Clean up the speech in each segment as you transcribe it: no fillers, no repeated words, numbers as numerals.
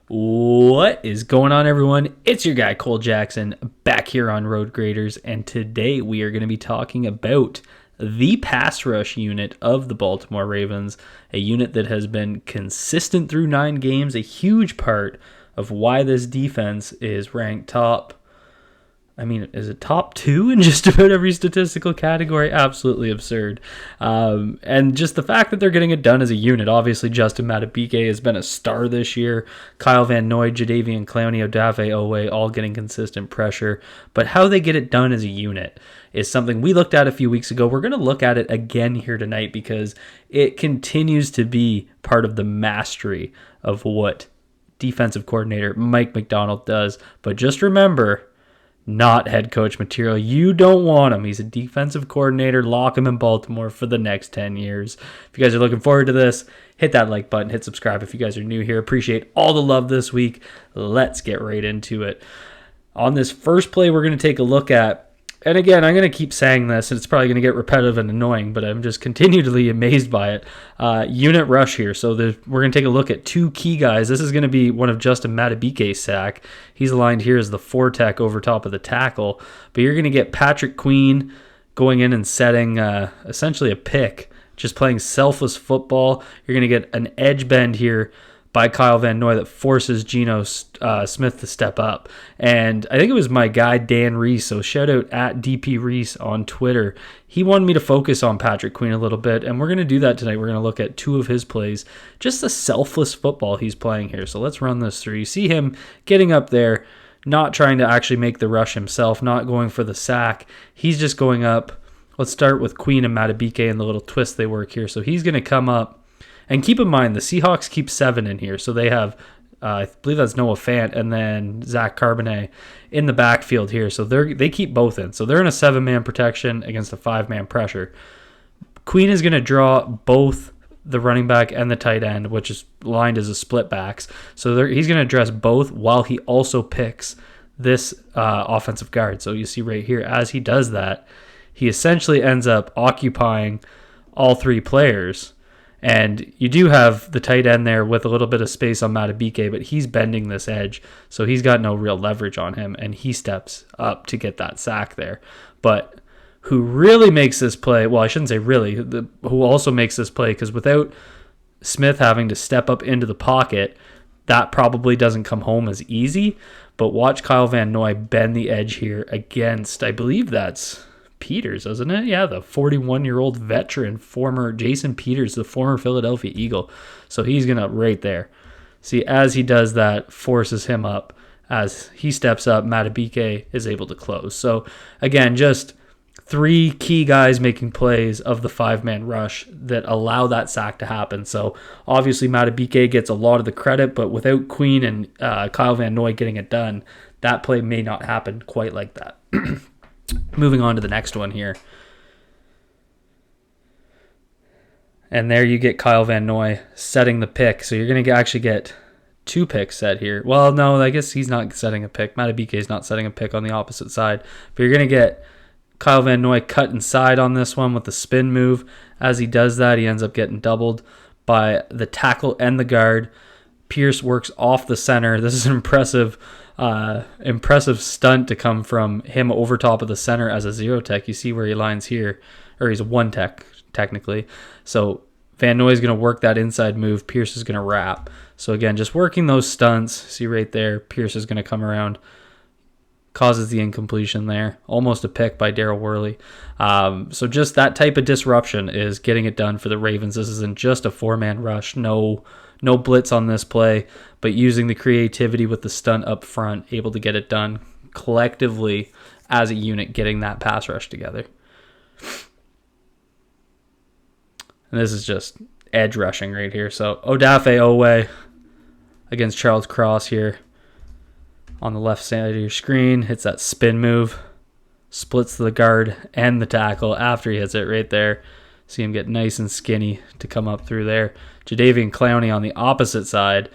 What is going on, everyone? It's your guy, Cole Jackson, back here on Road Graders, and today we are going to be talking about the pass rush unit of the Baltimore Ravens, a unit that has been consistent through 9 games, a huge part of why this defense is ranked top. Is it top 2 in just about every statistical category? Absolutely absurd. And just the fact that they're getting it done as a unit. Obviously, Justin Madubuike has been a star this year. Kyle Van Noy, Jadeveon Clowney, Odafe Oweh, all getting consistent pressure. But how they get it done as a unit is something we looked at a few weeks ago. We're going to look at it again here tonight because it continues to be part of the mastery of what defensive coordinator Mike MacDonald does. But just remember, not head coach material. You don't want him. He's a defensive coordinator. Lock him in Baltimore for the next 10 years. If you guys are looking forward to this, hit that like button, hit subscribe if you guys are new here. Appreciate all the love this week. Let's get right into it. On this first play, we're going to take a look at, and again, I'm going to keep saying this, and it's probably going to get repetitive and annoying, but I'm just continually amazed by it. Unit rush here. So we're going to take a look at 2 key guys. This is going to be one of Justin Madubuike's sack. He's aligned here as the 4-tech over top of the tackle. But you're going to get Patrick Queen going in and setting essentially a pick, just playing selfless football. You're going to get an edge bend here by Kyle Van Noy that forces Geno Smith to step up. And I think it was my guy, Dan Reese, so shout out at DP Reese on Twitter. He wanted me to focus on Patrick Queen a little bit, and we're going to do that tonight. We're going to look at 2 of his plays, just the selfless football he's playing here. So let's run this through. You see him getting up there, not trying to actually make the rush himself, not going for the sack. He's just going up. Let's start with Queen and Madubuike and the little twist they work here. So he's going to come up. And keep in mind, the Seahawks keep 7 in here. So they have, I believe that's Noah Fant and then Zach Carbonet in the backfield here. So they keep both in. So they're in a 7-man protection against a 5-man pressure. Queen is going to draw both the running back and the tight end, which is lined as a split backs. So he's going to address both while he also picks this offensive guard. So you see right here, as he does that, he essentially ends up occupying all 3 players. And you do have the tight end there with a little bit of space on Madubuike, but he's bending this edge, so he's got no real leverage on him, and he steps up to get that sack there. But who really makes this play, well, I shouldn't say really, who also makes this play, because without Smith having to step up into the pocket, that probably doesn't come home as easy. But watch Kyle Van Noy bend the edge here against, I believe that's Peters, isn't it? Yeah, the 41-year-old veteran, former Jason Peters, the former Philadelphia Eagle. So he's going to right there. See, as he does that, forces him up. As he steps up, Madubuike is able to close. So again, just 3 key guys making plays of the 5-man rush that allow that sack to happen. So obviously Madubuike gets a lot of the credit, but without Queen and Kyle Van Noy getting it done, that play may not happen quite like that. Moving on to the next one here. And there you get Kyle Van Noy setting the pick. So you're going to actually get 2 picks set here. Well, no, I guess he's not setting a pick. Madubuike is not setting a pick on the opposite side. But you're going to get Kyle Van Noy cut inside on this one with the spin move. As he does that, he ends up getting doubled by the tackle and the guard. Pierce works off the center. This is an impressive stunt to come from him over top of the center as a 0-tech. You see where he lines here, or he's a 1-tech technically. So Van Noy is going to work that inside move. Pierce is going to wrap. So again, just working those stunts. See right there, Pierce is going to come around, causes the incompletion there. Almost a pick by Daryl Worley. So just that type of disruption is getting it done for the Ravens. This isn't just a 4-man rush. No blitz on this play, but using the creativity with the stunt up front, able to get it done collectively as a unit, getting that pass rush together. And this is just edge rushing right here. So Odafe Oweh against Charles Cross here on the left side of your screen. Hits that spin move, splits the guard and the tackle after he hits it right there. See him get nice and skinny to come up through there. Jadeveon Clowney on the opposite side.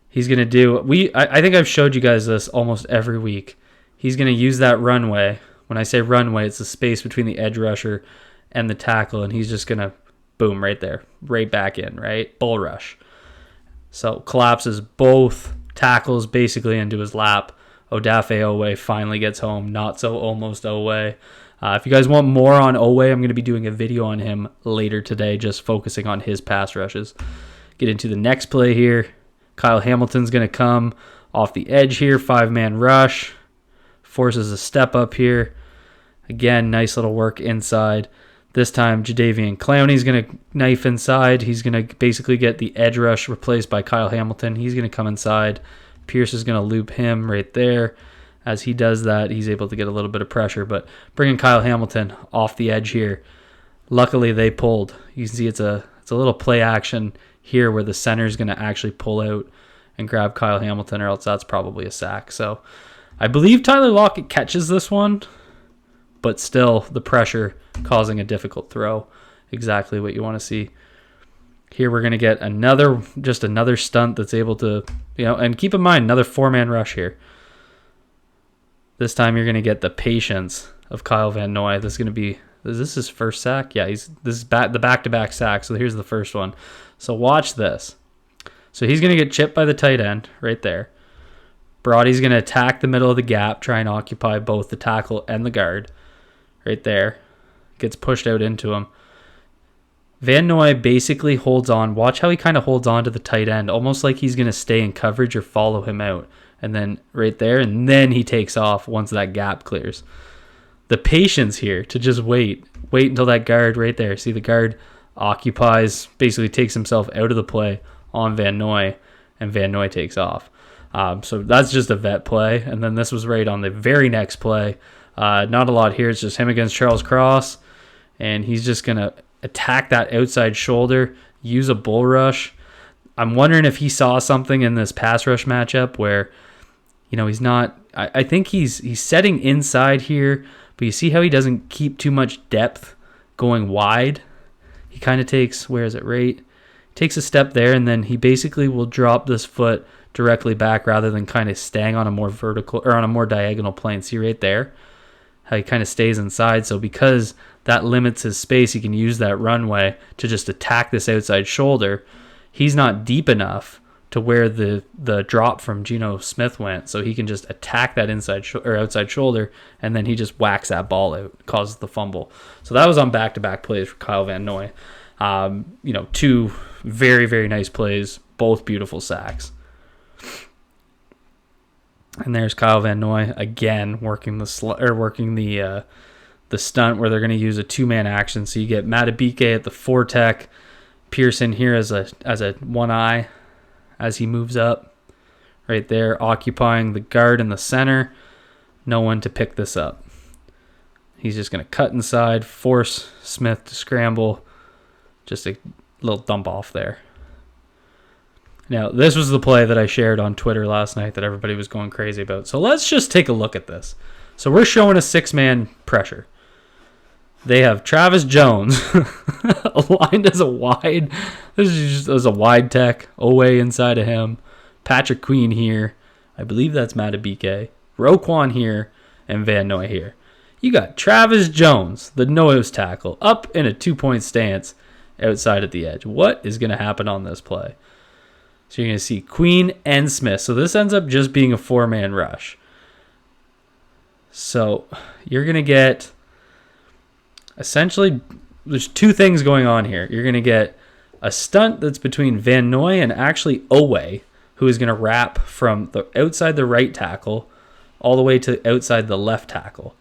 He's going to do... I think I've showed you guys this almost every week. He's going to use that runway. When I say runway, it's the space between the edge rusher and the tackle, and he's just going to, boom, right there. Right back in, right? Bull rush. So collapses both tackles basically into his lap. Odafe Owe finally gets home. Not so almost Owe. If you guys want more on Owe, I'm going to be doing a video on him later today, just focusing on his pass rushes. Get into the next play here. Kyle Hamilton's going to come off the edge here. 5-man rush. Forces a step up here. Again, nice little work inside. This time, Jadeveon Clowney's going to knife inside. He's going to basically get the edge rush replaced by Kyle Hamilton. He's going to come inside. Pierce is going to loop him right there. As he does that, he's able to get a little bit of pressure. But bringing Kyle Hamilton off the edge here. Luckily, they pulled. You can see it's a little play action here where the center is going to actually pull out and grab Kyle Hamilton, or else that's probably a sack. So I believe Tyler Lockett catches this one, but still the pressure causing a difficult throw. Exactly what you want to see. Here we're going to get another stunt that's able to, and keep in mind, another 4-man rush here. This time you're going to get the patience of Kyle Van Noy. This is going to be, is this his first sack? Yeah, this is the back-to-back sack. So here's the first one. So watch this. So he's going to get chipped by the tight end right there. Brody's going to attack the middle of the gap, try and occupy both the tackle and the guard. Right there. Gets pushed out into him. Van Noy basically holds on. Watch how he kind of holds on to the tight end, almost like he's going to stay in coverage or follow him out. And then right there, and then he takes off once that gap clears. The patience here to just wait until that guard right there. See, the guard occupies, basically takes himself out of the play on Van Noy, and Van Noy takes off. So that's just a vet play. And then this was right on the very next play. Not a lot here. It's just him against Charles Cross, and he's just going to attack that outside shoulder, use a bull rush. I'm wondering if he saw something in this pass rush matchup where, he's not, I think he's setting inside here, but you see how he doesn't keep too much depth going wide. He kind of takes, where is it, right? Takes a step there, and then he basically will drop this foot directly back rather than kind of staying on a more vertical or on a more diagonal plane. See right there how he kind of stays inside. So because that limits his space, he can use that runway to just attack this outside shoulder. He's not deep enough to where the drop from Geno Smith went, so he can just attack that outside shoulder, and then he just whacks that ball out, causes the fumble. So that was on back-to-back plays for Kyle Van Noy. Two very, very nice plays, both beautiful sacks. And there's Kyle Van Noy again working the stunt where they're going to use a 2-man action. So you get Matabike at the 4-tech, Pearson here as a 1-eye as he moves up right there, occupying the guard in the center. No one to pick this up. He's just going to cut inside, force Smith to scramble. Just a little dump off there. Now, this was the play that I shared on Twitter last night that everybody was going crazy about. So let's just take a look at this. So we're showing a 6-man pressure. They have Travis Jones aligned as a wide. This is just as a wide tech. Owe inside of him. Patrick Queen here. I believe that's Matabike. Roquan here. And Van Noy here. You got Travis Jones, the nose tackle, up in a 2-point stance outside at the edge. What is going to happen on this play? So you're going to see Queen and Smith. So this ends up just being a 4-man rush. So you're going to get, essentially, there's 2 things going on here. You're going to get a stunt that's between Van Noy and actually Owe, who is going to wrap from the outside the right tackle all the way to outside the left tackle.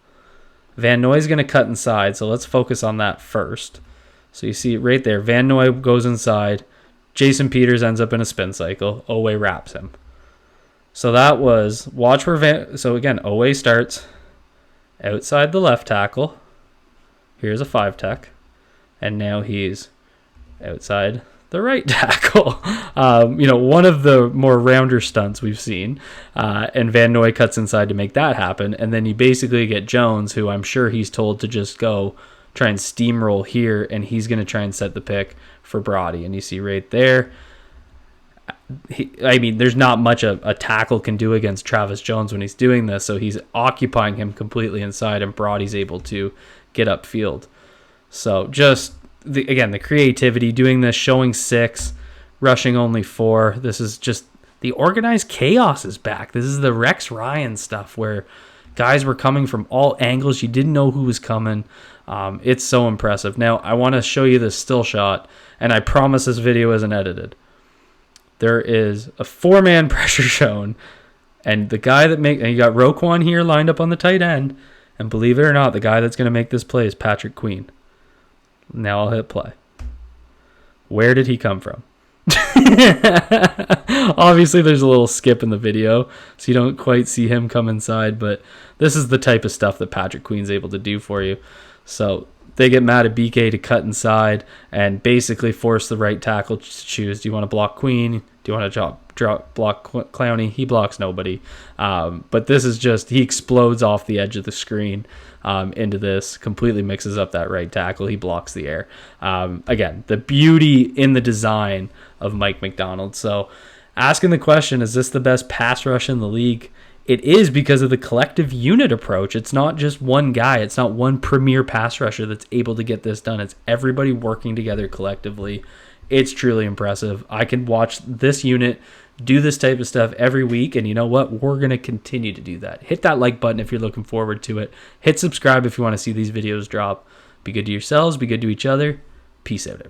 Van Noy is going to cut inside, so let's focus on that first. So you see it right there. Van Noy goes inside. Jason Peters ends up in a spin cycle. Owe wraps him. So that was, watch where so again, Owe starts outside the left tackle. Here's a 5-tech. And now he's outside the right tackle. One of the more rounder stunts we've seen. And Van Noy cuts inside to make that happen. And then you basically get Jones, who I'm sure he's told to just go try and steamroll here, and he's going to try and set the pick for Brody. And you see right there, there's not much a tackle can do against Travis Jones when he's doing this, so he's occupying him completely inside, and Brody's able to get upfield. So just, the creativity, doing this, showing 6, rushing only 4. This is just The organized chaos is back. This is the Rex Ryan stuff where guys were coming from all angles. You didn't know who was coming. It's so impressive. Now, I want to show you this still shot, and I promise this video isn't edited. There is a 4-man pressure shown, and the guy that and you got Roquan here lined up on the tight end, and believe it or not, the guy that's going to make this play is Patrick Queen. Now I'll hit play. Where did he come from? Obviously, there's a little skip in the video, so you don't quite see him come inside, but this is the type of stuff that Patrick Queen's able to do for you. So they get mad at BK to cut inside and basically force the right tackle to choose. Do you want to block Queen? Do you want to block Clowney? He blocks nobody. But this is just, he explodes off the edge of the screen into this, completely mixes up that right tackle. He blocks the air. Again, the beauty in the design of Mike MacDonald. So asking the question, is this the best pass rush in the league? It is, because of the collective unit approach. It's not just one guy. It's not one premier pass rusher that's able to get this done. It's everybody working together collectively. It's truly impressive. I can watch this unit do this type of stuff every week, and you know what? We're going to continue to do that. Hit that like button if you're looking forward to it. Hit subscribe if you want to see these videos drop. Be good to yourselves. Be good to each other. Peace out.